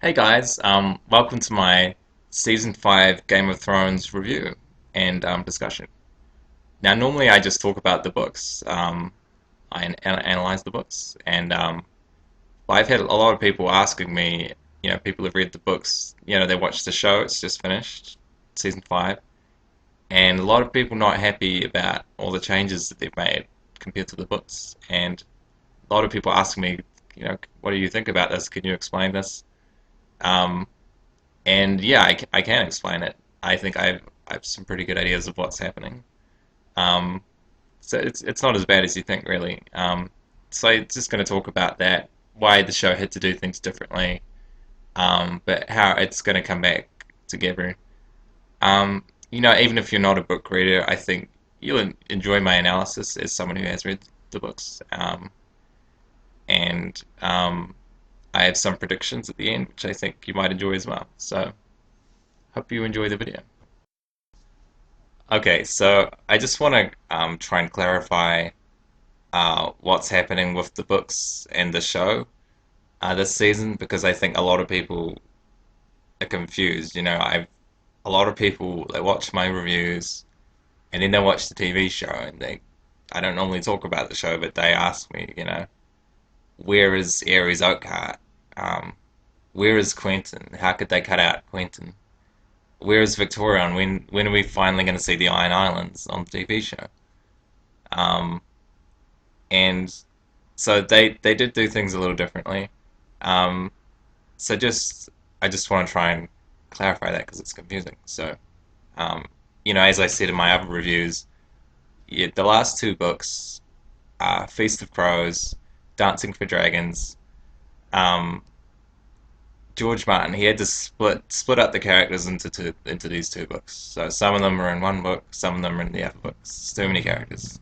Hey guys, welcome to my season 5 Game of Thrones review and discussion. Now, normally I just talk about the books. Analyze the books, and I've had a lot of people asking me. People have read the books. They watched the show. It's just finished, season 5, and a lot of people not happy about all the changes that they've made compared to the books. And a lot of people asking me, what do you think about this? Can you explain this? Um, And yeah, I can explain it. I think I have some pretty good ideas of what's happening. Um, so it's not as bad as you think, really. So I'm just going to talk about that, why the show had to do things differently, but how it's going to come back together. Even if you're not a book reader, I think you'll enjoy my analysis as someone who has read the books. And I have some predictions at the end, which I think you might enjoy as well. So hope you enjoy the video. Okay, so I just want to try and clarify what's happening with the books and the show this season because I think a lot of people are confused. A lot of people they watch my reviews and then they watch the TV show and I don't normally talk about the show, but they ask me, where is Ares Oakhart? Um, where is Quentin? How could they cut out Quentin? Where is Victarion? When are we finally going to see the Iron Islands on the TV show? Um, and so they did do things a little differently. Um, so I just want to try and clarify that because it's confusing. So um, as I said in my other reviews, yeah, the last two books, Feast of Crows, Dancing for Dragons. Um, George Martin he had to split up the characters into these two books. So some of them are in one book, some of them are in the other books. It's too many characters.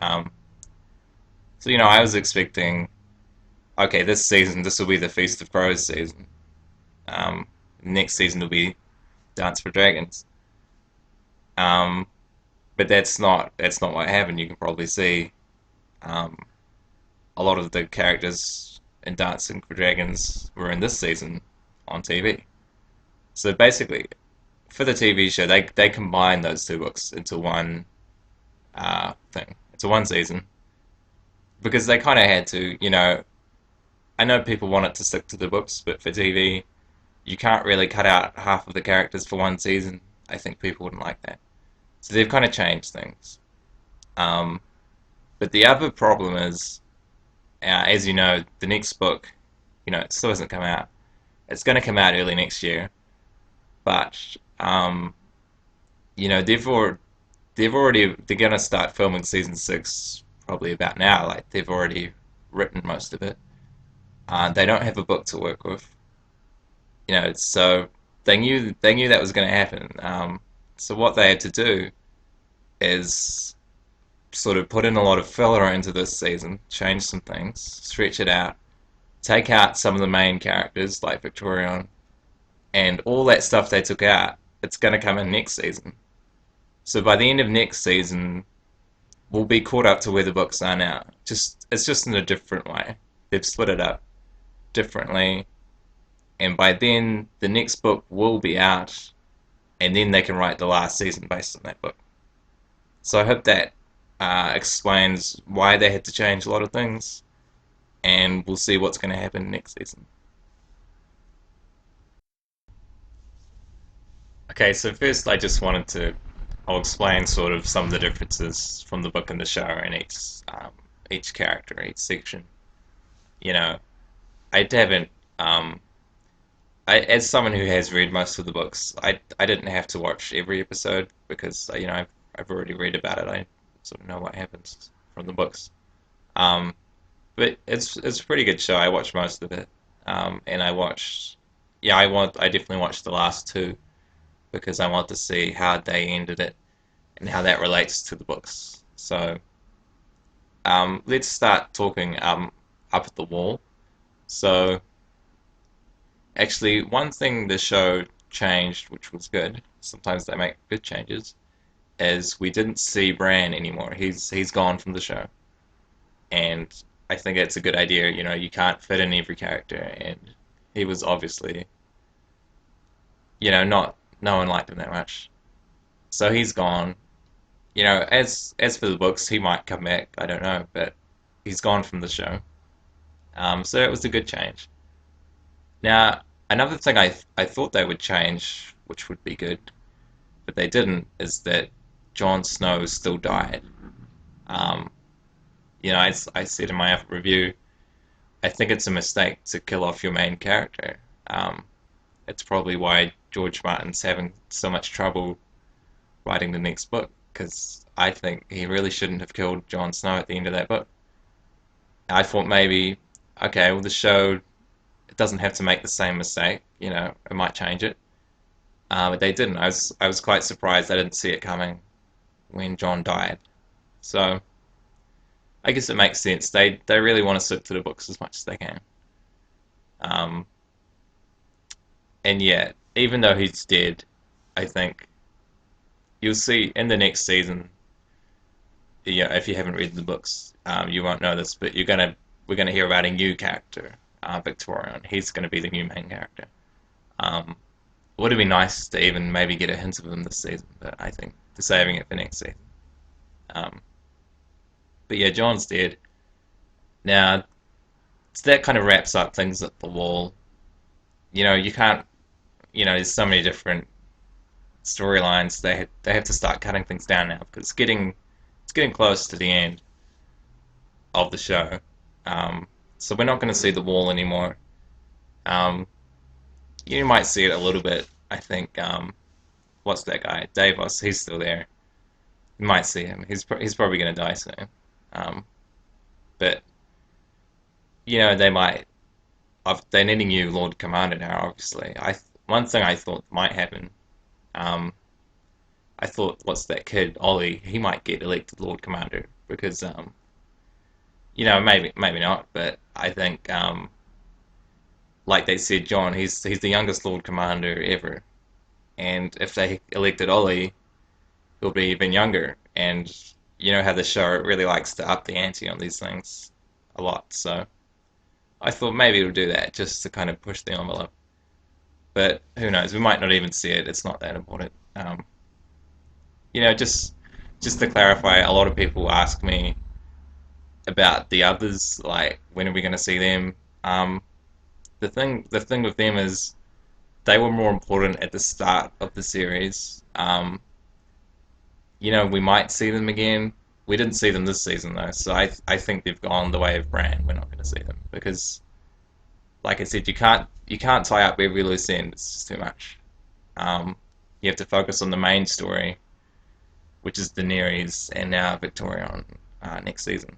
Um, so I was expecting, okay, this season this will be the Feast of Crows season. Um, Next season will be Dance for Dragons. Um, but that's not what happened. You can probably see um, a lot of the characters in Dancing for Dragons were in this season on TV. So basically, for the TV show, they combined those two books into one thing, into one season, because they kind of had to. I know people want it to stick to the books, but for TV, you can't really cut out half of the characters for one season. I think people wouldn't like that. So they've kind of changed things. Um, but the other problem is, as you know, the next book, it still hasn't come out. It's going to come out early next year, but um, they're going to start filming season 6 probably about now. Like they've already written most of it. They don't have a book to work with. So they knew that was going to happen. So what they had to do is sort of put in a lot of filler into this season, change some things, stretch it out, take out some of the main characters like Victarion, and all that stuff they took out. It's going to come in next season. So by the end of next season, we'll be caught up to where the books are now. It's just in a different way. They've split it up differently, and by then the next book will be out, and then they can write the last season based on that book. So I hope that explains why they had to change a lot of things, and we'll see what's going to happen next season. Okay, so first I just wanted to I'll explain sort of some of the differences from the book and the show in each character, each section. You know, I haven't as someone who has read most of the books, I didn't have to watch every episode because I've already read about it. I sort of know what happens from the books. Um, but it's a pretty good show. I watched most of it, and I definitely watched the last two because I want to see how they ended it and how that relates to the books. So let's start talking up at the wall. So actually, one thing the show changed, which was good, sometimes they make good changes, is we didn't see Bran anymore. He's gone from the show, and I think it's a good idea. You can't fit in every character, and He was obviously, not no one liked him that much. So he's gone. As for the books, he might come back. I don't know, but he's gone from the show. So it was a good change. Now, another thing I thought they would change, which would be good, but they didn't, is that Jon Snow still died. Um, I said in my review, I think it's a mistake to kill off your main character. Um, it's probably why George Martin's having so much trouble writing the next book, because I think he really shouldn't have killed Jon Snow at the end of that book. I thought maybe, okay, well, the show, it doesn't have to make the same mistake, it might change it. But they didn't. I was quite surprised. I didn't see it coming when Jon died. So I guess it makes sense. They really want to stick to the books as much as they can. Um, and yeah, even though he's dead, I think you'll see in the next season. Yeah, if you haven't read the books, you won't know this, but we're gonna hear about a new character, Victarion. He's gonna be the new main character. Um, it would have been nice to even maybe get a hint of him this season, but I think they're saving it for next season. Um, but yeah, Jon's dead. Now, so that kind of wraps up things at the wall. You can't, there's so many different storylines. They have to start cutting things down now because it's getting close to the end of the show. So we're not going to see the wall anymore. Um, you might see it a little bit. I think. What's that guy? Davos. He's still there. You might see him. He's probably going to die soon. Um, but they might. They need a new Lord Commander now. Obviously, one thing I thought might happen. Um, I thought, what's that kid Ollie? He might get elected Lord Commander because maybe not, but I think like they said, Jon, he's the youngest Lord Commander ever, and if they elected Ollie, he'll be even younger. And you know how the show really likes to up the ante on these things a lot, so I thought maybe it'll do that just to kind of push the envelope. But who knows? We might not even see it. It's not that important. Just to clarify, a lot of people ask me about the others, like when are we going to see them? Um, the thing with them is they were more important at the start of the series. We might see them again. We didn't see them this season though, so I think they've gone the way of Bran. We're not going to see them because, like I said, you can't tie up every loose end. It's just too much. Um, you have to focus on the main story, which is Daenerys and now Victarion next season.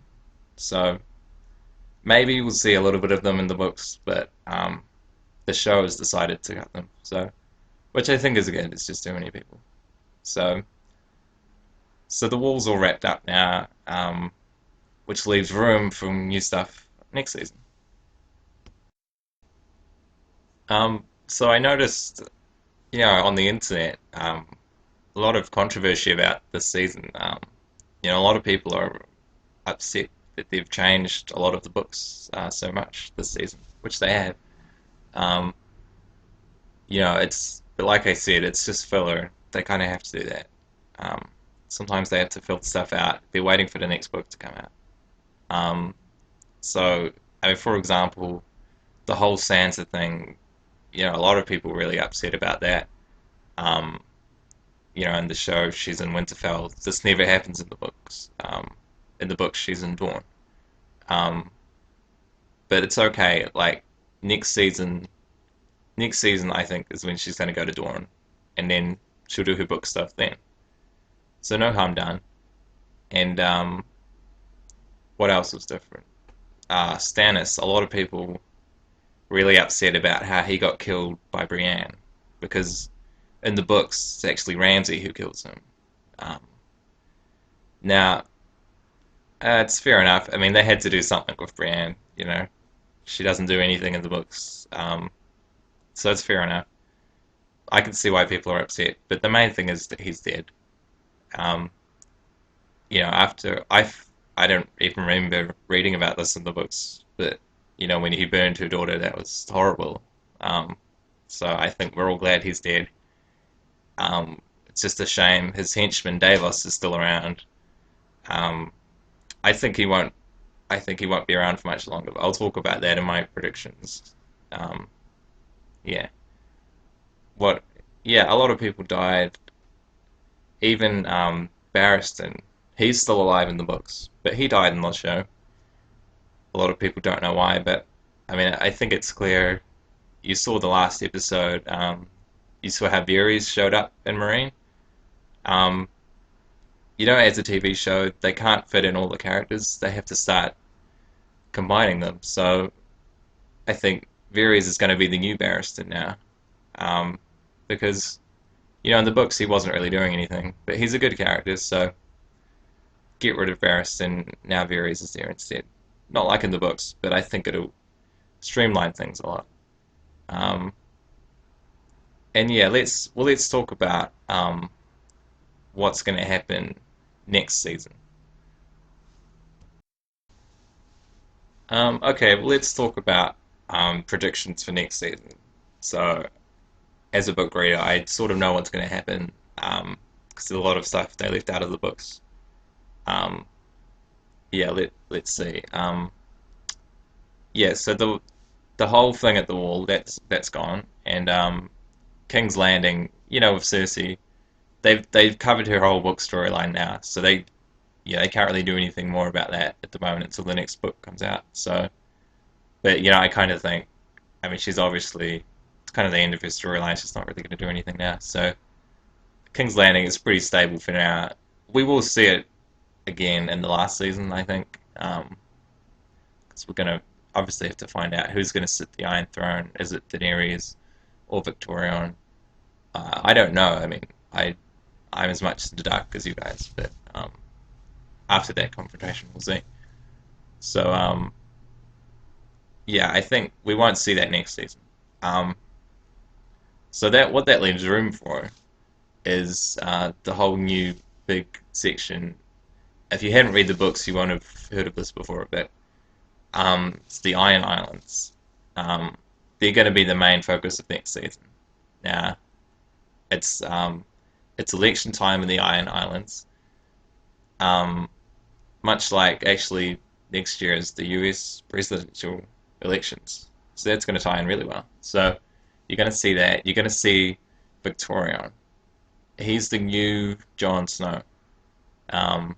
So maybe we'll see a little bit of them in the books, but the show has decided to cut them. So, which I think is good. It's just too many people. So, so the wall's all wrapped up now, which leaves room for new stuff next season. So I noticed, on the internet, a lot of controversy about this season. A lot of people are upset that they've changed a lot of the books so much this season, which they have. Um, but like I said, it's just filler. They kind of have to do that. Um, Sometimes they have to fill stuff out. They're waiting for the next book to come out. Um, so, I mean, for example, the whole Sansa thing, a lot of people were really upset about that. Um, in the show, she's in Winterfell. This never happens in the books. In the books, she's in Dawn. Um, but it's okay. Like next season, next season, I think is when she's going to go to Dawn, and then she'll do her book stuff then. So no harm done. And what else was different? Stannis. A lot of people really upset about how he got killed by Brienne because in the books it's actually Ramsay who kills him. Um, Now, it's fair enough. I mean, they had to do something with Brienne. She doesn't do anything in the books, so it's fair enough. I can see why people are upset, but the main thing is that he's dead. Um, After I don't even remember reading about this in the books, but when he burned her daughter, that was horrible. Um, so I think we're all glad he's dead. It's just a shame his henchman Davos is still around. Um, I think he won't. I think he won't be around for much longer. But I'll talk about that in my predictions. Um, yeah. What? Yeah, a lot of people died. Even Barristan, he's still alive in the books, but he died in the show. A lot of people don't know why, but I mean, I think it's clear. You saw the last episode. You saw how Varys showed up in Mereen. Um, as a TV show, they can't fit in all the characters. They have to start combining them. So I think Varys is going to be the new Barristan now, because in the books he wasn't really doing anything, but he's a good character. So get rid of Barristan. Now Varys is there instead. Not like in the books, but I think it'll streamline things a lot. Um, and yeah, let's talk about what's going to happen next season. Okay, well, let's talk about predictions for next season. So, as a book reader, I sort of know what's going to happen because there's a lot of stuff they left out of the books. Um, yeah, let's see. Yeah, so the whole thing at the wall that's gone, and King's Landing, with Cersei, they've covered her whole book storyline now, so they can't really do anything more about that at the moment until the next book comes out. So, but I kind of think, I mean, she's obviously it's kind of the end of her storyline. She's not really going to do anything now. So, King's Landing is pretty stable for now. We will see it again in the last season, I think, because we're going to obviously have to find out who's going to sit the Iron Throne. Is it Daenerys or Victarion? I don't know. I mean, I'm as much in the dark as you guys, but after that confrontation, we'll see. So, yeah, I think we won't see that next season. Um, so that what that leaves room for is the whole new big section. If you hadn't read the books, you won't have heard of this before, but it's the Iron Islands. Um, they're going to be the main focus of next season. Now, it's um, it's election time in the Iron Islands. Um, much like actually next year is the US presidential elections. So that's going to tie in really well. So you're going to see that. You're going to see Victarion. He's the new Jon Snow. Um,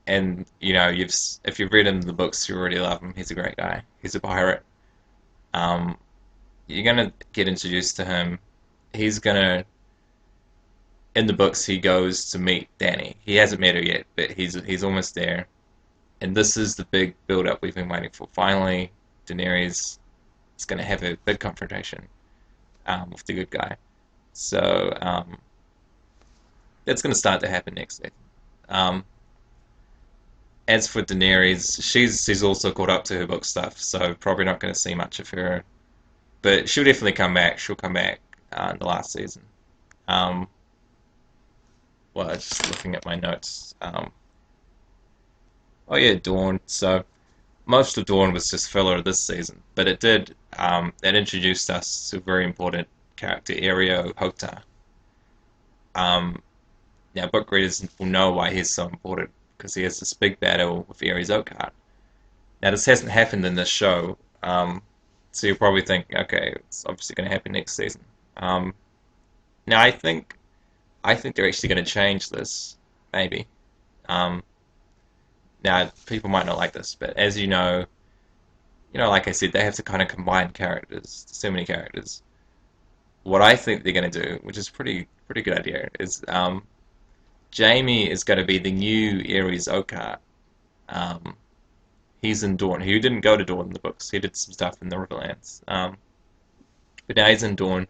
and if you've read him in the books, you already love him. He's a great guy. He's a pirate. Um, you're going to get introduced to him. He's going to in the books he goes to meet Dany. He hasn't met her yet, but he's almost there. And this is the big build up we've been waiting for. Finally, Daenerys is going to have a big confrontation with the good guy. So that's going to start to happen next season. Um, as for Daenerys, she's also caught up to her book stuff, so probably not going to see much of her. But she'll definitely come back. She'll come back in the last season. Um, well, just looking at my notes. Oh yeah, Dawn. So most of Dawn was just filler this season, but it introduced us to a very important character, Areo Hotah. Um, Now book readers will know why he's so important because he has this big battle with Ares Oakheart. Now this hasn't happened in this show, so you'll probably think, okay, it's obviously going to happen next season. Um, Now I think they're actually going to change this, maybe. Um, Now people might not like this, but as like I said, they have to kind of combine characters, so many characters. What I think they're going to do, which is pretty good idea, is Jamie is going to be the new Ares Oakheart. Um, he's in Dawn. He didn't go to Dawn in the books. He did some stuff in the Riverlands. But now he's in Dawn.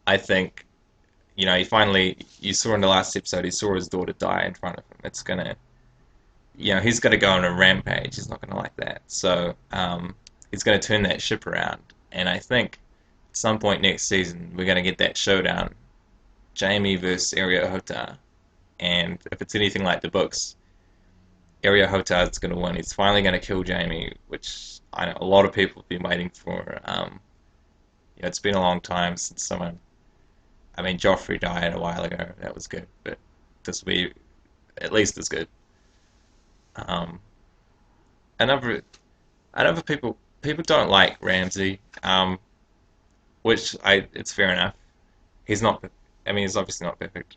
I think, you saw in the last episode, he saw his daughter die in front of him. It's gonna, he's gonna go on a rampage. He's not gonna like that. So, he's gonna turn that ship around. And I think at some point next season, we're gonna get that showdown. Jamie versus Areo Hotah. And if it's anything like the books, Areo Hotah is going to win. He's finally going to kill Jamie, which I know a lot of people have been waiting for. It's been a long time since someone. I mean, Joffrey died a while ago. That was good, but this will be at least as good. Um, another another people don't like Ramsay, which it's fair enough. He's not. I mean, he's obviously not perfect.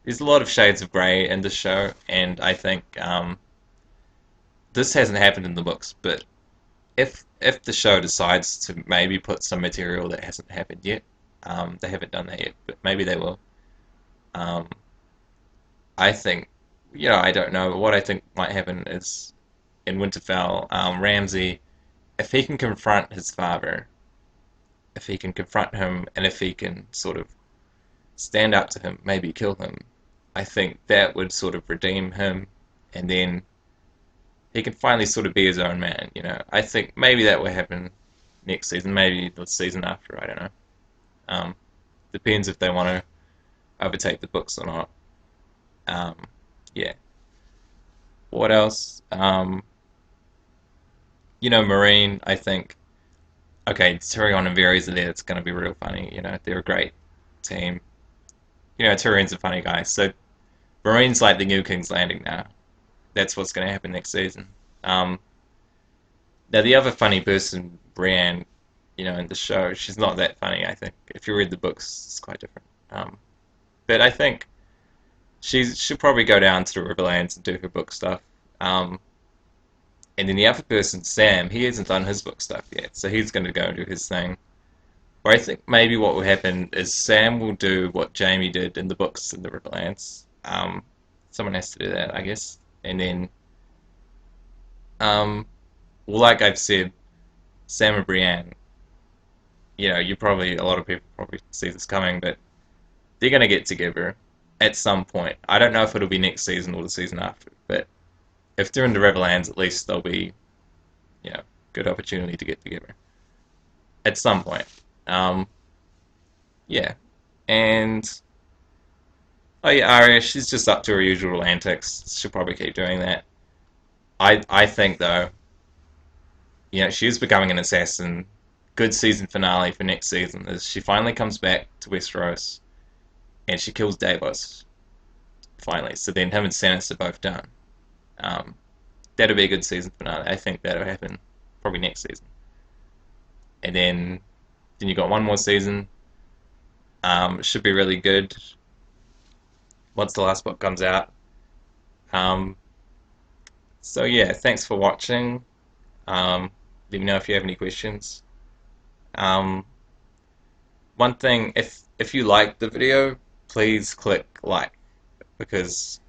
There's a lot of shades of grey in the show, and I think this hasn't happened in the books. But if the show decides to maybe put some material that hasn't happened yet, they haven't done that yet, but maybe they will. Um, I think, I don't know. But what I think might happen is in Winterfell, Ramsay, if he can confront his father, if he can confront him, and if he can sort of stand up to him, maybe kill him, I think that would sort of redeem him, and then he can finally sort of be his own man. I think maybe that will happen next season, maybe the season after. I don't know. Um, Depends if they want to overtake the books or not. Um, yeah. What else? Mereen. I think. Okay, Tyrion and Varys are there. It's going to be real funny. They're a great team. Tyrion's a funny guy. So Marines like the new King's Landing now. That's what's going to happen next season. Um, Now the other funny person, Brienne, in the show, she's not that funny. I think if you read the books, it's quite different. But I think she'll probably go down to the Riverlands and do her book stuff. Um, and then the other person, Sam, he hasn't done his book stuff yet, so he's going to go and do his thing. Or I think maybe what will happen is Sam will do what Jaime did in the books in the Riverlands. Someone has to do that, I guess. And then, um, well, like I've said, Sam and Brienne, a lot of people probably see this coming, but they're going to get together at some point. I don't know if it'll be next season or the season after, but if they're in the Riverlands, at least there'll be, good opportunity to get together at some point. Um, yeah, and oh yeah, Arya, she's just up to her usual antics. She'll probably keep doing that. I think though, she's becoming an assassin. Good season finale for next season is she finally comes back to Westeros and she kills Davos finally. So then him and Stannis are both done. Um, that'll be a good season finale. I think that'll happen probably next season. And then you got one more season. It should be really good once the last book comes out. Um, so yeah, thanks for watching. Let me know if you have any questions. Um, One thing, if you like the video, please click like, because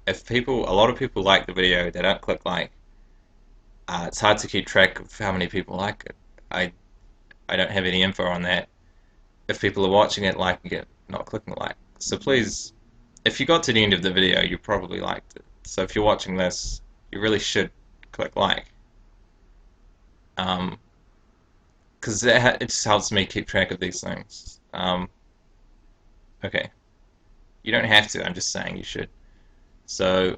a lot of people like the video, they don't click like. It's hard to keep track of how many people like it. I don't have any info on that. If people are watching it, liking it, not clicking like. So please, if you got to the end of the video, you probably liked it. So if you're watching this, you really should click like. Because it just helps me keep track of these things. Okay. You don't have to, I'm just saying you should. So,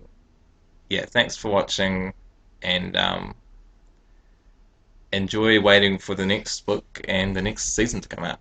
yeah, thanks for watching, and enjoy waiting for the next book and the next season to come out.